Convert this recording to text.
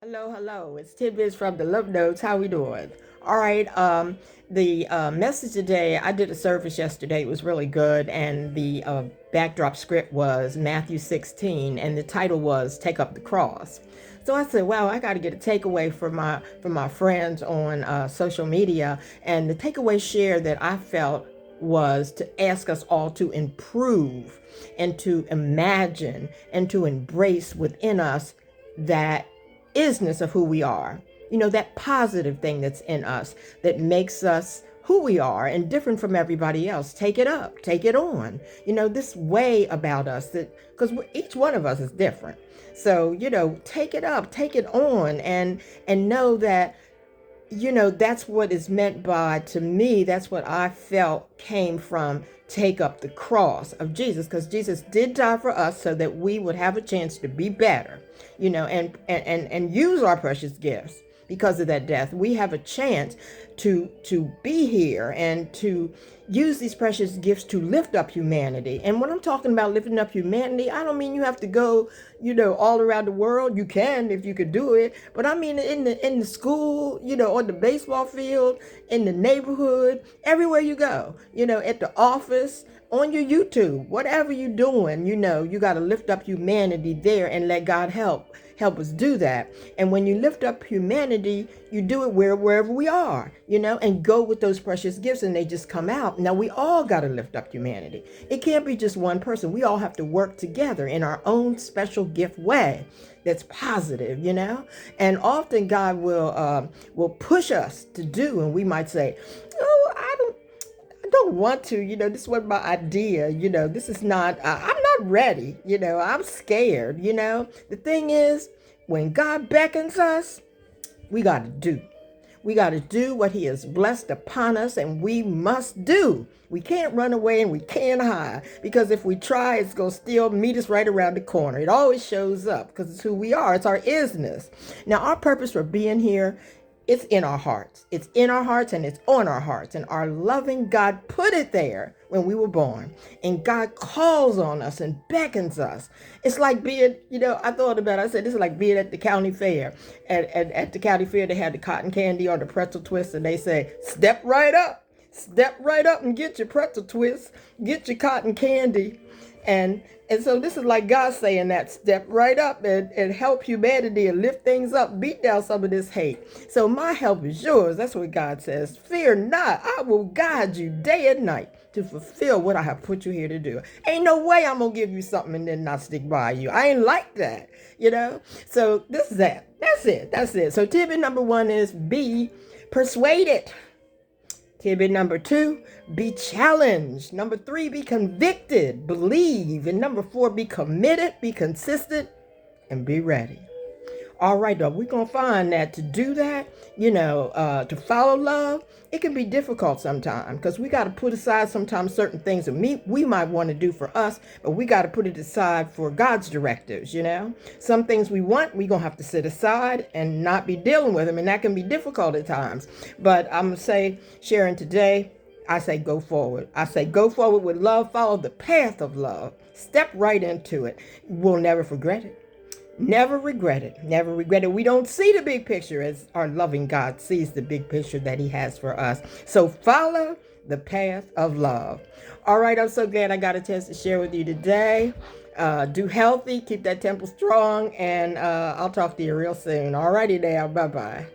Hello, hello. It's Tidbits from the Love Notes. How we doing? All right. The message today. I did a service yesterday. It was really good, and the backdrop script was Matthew 16, and the title was "Take Up the Cross." So I said, "Wow, I got to get a takeaway from my friends on social media." And the takeaway share that I felt was to ask us all to improve and to imagine and to embrace within us that isness of who we are. That positive thing that's in us that makes us who we are and different from everybody else. Take it up, take it on. This way about us that because each one of us is different. So, take it up, take it on and know that that's what is meant by, to me, that's what I felt came from take up the cross of Jesus, because Jesus did die for us so that we would have a chance to be better, and use our precious gifts. Because of that death, we have a chance to be here and to use these precious gifts to lift up humanity. And when I'm talking about lifting up humanity, I don't mean you have to go, all around the world. You can if you could do it, but I mean in the school, on the baseball field, in the neighborhood, everywhere you go, at the office, on your YouTube, whatever you're doing, you got to lift up humanity there and let God help us do that. And when you lift up humanity, you do it wherever we are, and go with those precious gifts, and they just come out. Now we all got to lift up humanity. It can't be just one person. We all have to work together in our own special gift way that's positive, and often God will push us to do, and we might say, oh, I don't want to, this wasn't my idea, this is not, I'm not ready, I'm scared, The thing is, when God beckons us, we got to do. We got to do what he has blessed upon us, and we must do. We can't run away and we can't hide, because if we try, it's going to still meet us right around the corner. It always shows up because it's who we are. It's our isness. Now, our purpose for being here, it's in our hearts. It's in our hearts and it's on our hearts. And our loving God put it there when we were born. And God calls on us and beckons us. It's like being, I thought about it. I said, this is like being at the county fair. At the county fair, they had the cotton candy or the pretzel twist. And they say, step right up. Step right up and get your pretzel twist. Get your cotton candy. And so this is like God saying that, step right up and help humanity and lift things up, beat down some of this hate. So my help is yours. That's what God says. Fear not, I will guide you day and night to fulfill what I have put you here to do. Ain't no way I'm going to give you something and then not stick by you. I ain't like that, So this is that. That's it. So tidbit number 1 is be persuaded. Tidbit number 2, be challenged. Number 3, be convicted, believe. And number 4, be committed, be consistent, and be ready. All right, though, we're going to find that to do that, to follow love, it can be difficult sometimes, because we got to put aside sometimes certain things that we might want to do for us, but we got to put it aside for God's directives, Some things we want, we're going to have to sit aside and not be dealing with them, and that can be difficult at times. But I'm going to say, sharing today, I say go forward. I say go forward with love, follow the path of love, step right into it. We'll never regret it. Never regret it. Never regret it. We don't see the big picture as our loving God sees the big picture that he has for us. So follow the path of love. All right. I'm so glad I got a chance to share with you today. Do healthy. Keep that temple strong. And I'll talk to you real soon. All righty now. Bye-bye.